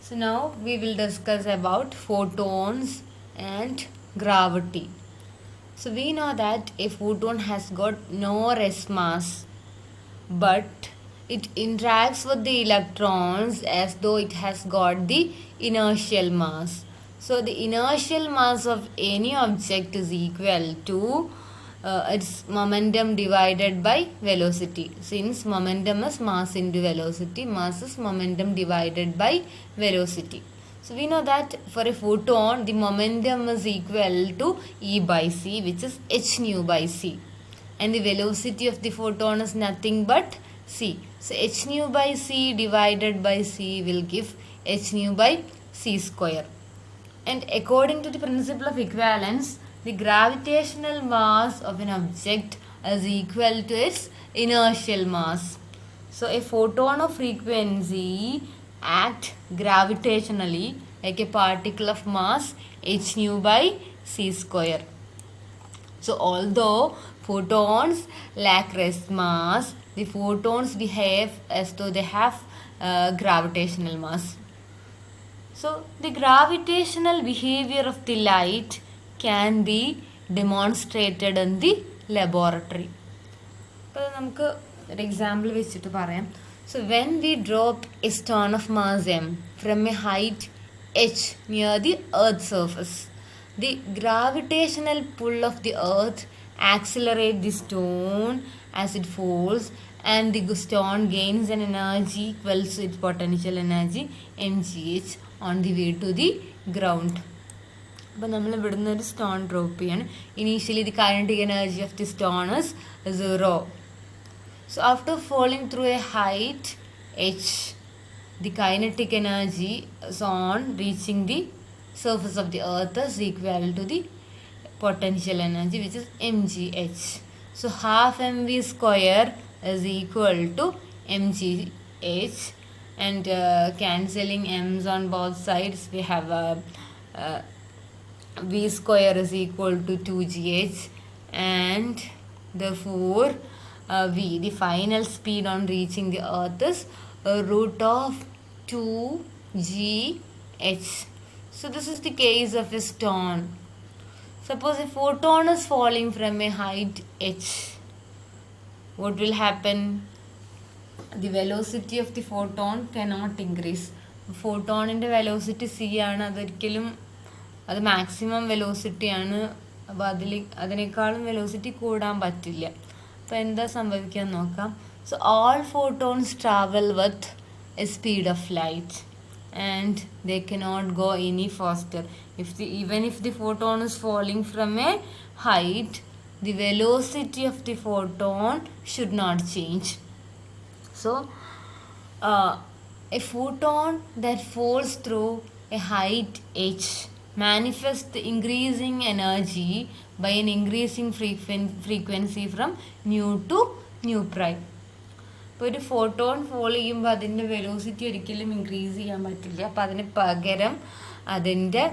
So now we will discuss about photons and gravity. So we know that a photon has got no rest mass, but it interacts with the electrons as though it has got the inertial mass. So the inertial mass of any object is equal to its momentum divided by velocity. Since momentum is mass into velocity, mass is momentum divided by velocity. So we know that for a photon, the momentum is equal to E by C, which is h nu by C. And the velocity of the photon is nothing but c. So h nu by c divided by c will give h nu by c square. And according to the principle of equivalence, the gravitational mass of an object is equal to its inertial mass. So a photon of frequency acts gravitationally like a particle of mass h nu by c square. So although photons lack rest mass, the photons behave as though they have gravitational mass. So the gravitational behavior of the light can be demonstrated in the laboratory. അപ്പോൾ നമുക്ക് ഒരു example വെച്ചിട്ട് പറയാം. So when we drop a stone of mass m from a height h near the earth's surface, the gravitational pull of the earth accelerates the stone as it falls, and the stone gains an energy equals to its potential energy mgh on the way to the ground. അപ്പോൾ നമ്മൾ ഇവിടുന്ന് ഒരു stone drop ചെയ്യാണ്. Initially the kinetic energy of the stone is 0. So after falling through a height h, the kinetic energy is on reaching the surface of the earth is equal to the potential energy, which is mgh. So half mv square is equal to mgh, and cancelling m's on both sides, we have v square is equal to 2gh, and therefore v, the final speed on reaching the earth, is root of 2gh. So this is the case of a stone. Suppose a photon is falling from a height h. What will happen? The velocity of the photon cannot increase. ഫോട്ടോണിൻ്റെ velocity c ആണ്, അതൊരിക്കലും അത് maximum velocity ആണ്. അപ്പോൾ അതിനേക്കാളും velocity കൂടാൻ പറ്റില്ല. അപ്പോൾ എന്താ സംഭവിക്കാൻ നോക്കാം. So all photons travel with a speed of light, and they cannot go any faster. Even if the photon is falling from a height, the velocity of the photon should not change. So a photon that falls through a height h manifests the increasing energy by an increasing frequency from nu to nu prime. ഇപ്പോൾ ഒരു photon fall ചെയ്യുമ്പോൾ അതിൻ്റെ velocity ഒരിക്കലും increase ചെയ്യാൻ പറ്റില്ല. അപ്പോൾ അതിന് പകരം അതിൻ്റെ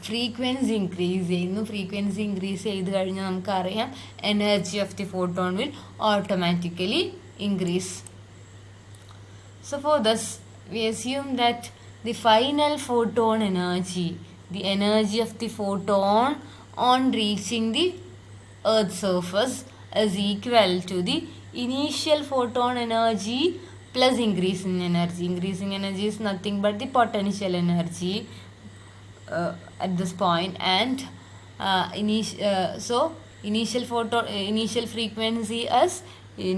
ഫ്രീക്വൻസി ഇൻക്രീസ് ചെയ്യുന്നു. ഫ്രീക്വൻസി ഇൻക്രീസ് ചെയ്ത് കഴിഞ്ഞാൽ നമുക്കറിയാം energy of the photon will automatically increase. So for this, we assume that the final photon energy, the energy of the photon on reaching the earth's surface, is equal to the initial photon energy plus increasing energy. Increasing energy is nothing but the potential energy at this point, and initial frequency is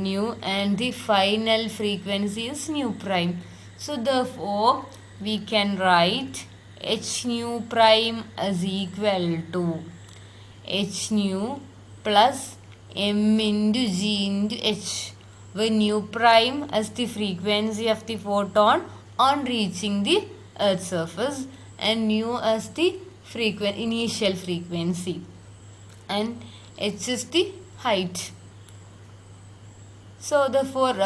nu, and the final frequency is nu prime. So therefore we can write h nu prime is equal to h nu plus m into g into h, where nu prime is the frequency of the photon on reaching the earth's surface, and nu is the initial frequency, and h is the height. So therefore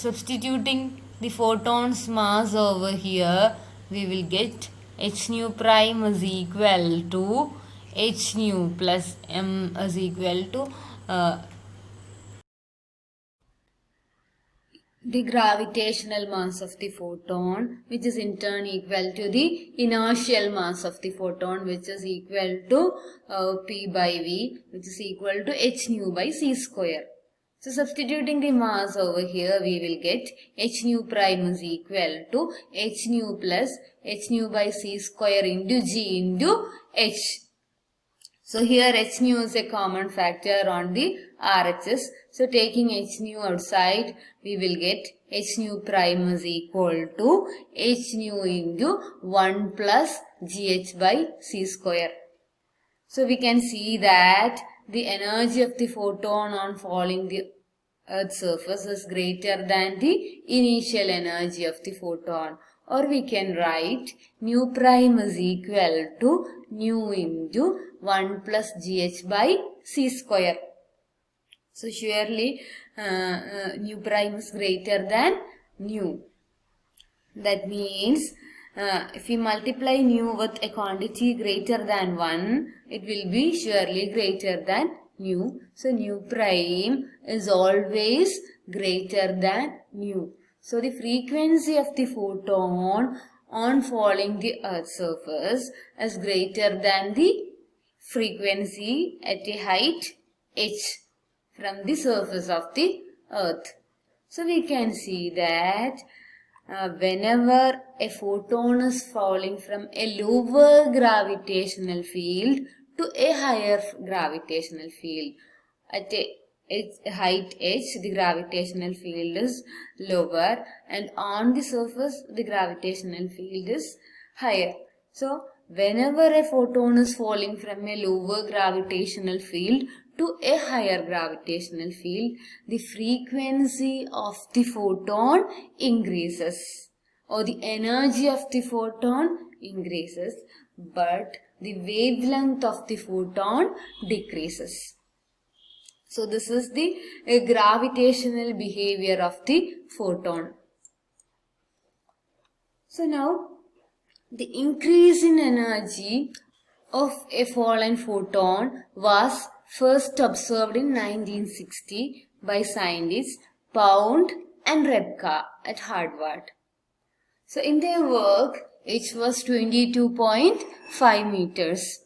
substituting the photon's mass over here, we will get h nu prime is equal to h nu plus m is equal to the gravitational mass of the photon, which is in turn equal to the inertial mass of the photon, which is equal to P by V, which is equal to h nu by c square. So substituting the mass over here, we will get h nu prime is equal to h nu plus h nu by c square into g into h. So here h nu is a common factor on the RHS. So taking h nu outside, we will get h nu prime is equal to h nu into 1 plus gh by c square. So we can see that the energy of the photon on falling the Earth's surface is greater than the initial energy of the photon. Or we can write nu prime is equal to nu into 1 plus gh by c square. So surely nu prime is greater than nu. That means if we multiply nu with a quantity greater than 1, it will be surely greater than nu. So nu prime is always greater than nu. So the frequency of the photon on falling the Earth's surface is greater than the frequency at a height h from the surface of the Earth. So we can see that whenever a photon is falling from a lower gravitational field to a higher gravitational field, at a height h, the gravitational field is lower, and on the surface the gravitational field is higher. So whenever a photon is falling from a lower gravitational field to a higher gravitational field, the frequency of the photon increases, or the energy of the photon increases, but the wavelength of the photon decreases. So this is the gravitational behavior of the photon. So now the increase in energy of a fallen photon was first observed in 1960 by scientists Pound and Rebka at Harvard. So in their work, h was 22.5 meters.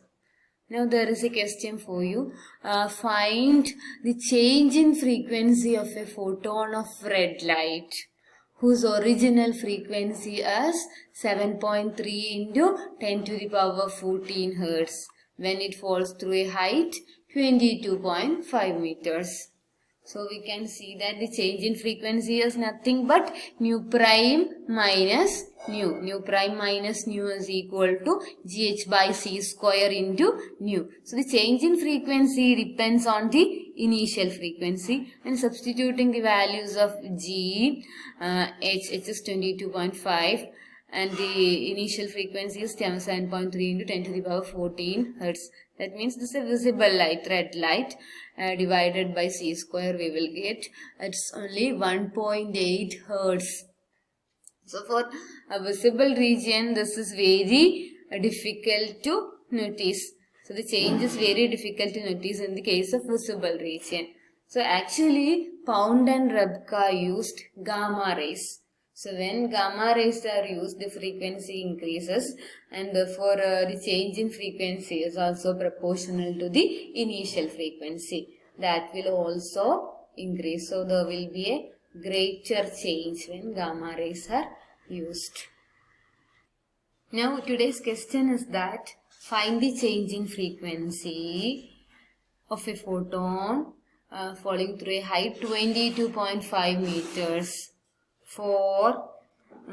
Now there is a question for you. Find the change in frequency of a photon of red light whose original frequency is 7.3 into 10 to the power 14 Hertz when it falls through a height 22.5 meters. So we can see that the change in frequency is nothing but nu prime minus nu. Nu prime minus nu is equal to gh by c square into nu. So the change in frequency depends on the initial frequency, and substituting the values of g, h is 22.5 and the initial frequency is 7.3 into 10 to the power 14 Hertz. That means this is a visible light, red light, divided by c square, we will get it's only 1.8 Hertz. So for a visible region, this is very difficult to notice. So the change is very difficult to notice in the case of visible region. So actually Pound and Rebka used gamma rays. So when gamma rays are used, the frequency increases, and therefore the change in frequency is also proportional to the initial frequency. That will also increase. So there will be a greater change when gamma rays are used. Now today's question is that find the change in frequency of a photon falling through a height 22.5 meters for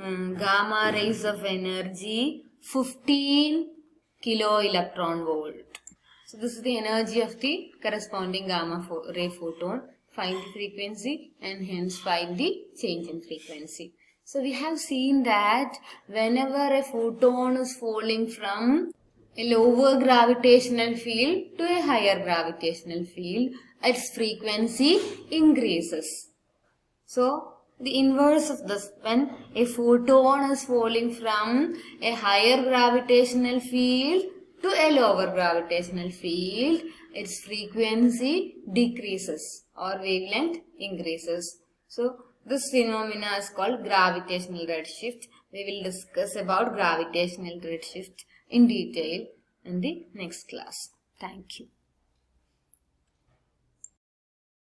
gamma rays of energy 15 kilo electron volt. So this is the energy of the corresponding gamma ray photon. Find the frequency and hence find the change in frequency. So we have seen that whenever a photon is falling from a lower gravitational field to a higher gravitational field, its frequency increases. So the inverse of this, when a photon is falling from a higher gravitational field to a lower gravitational field, its frequency decreases or wavelength increases. So This phenomena is called gravitational redshift. We will discuss about gravitational redshift in detail in the next class. Thank you.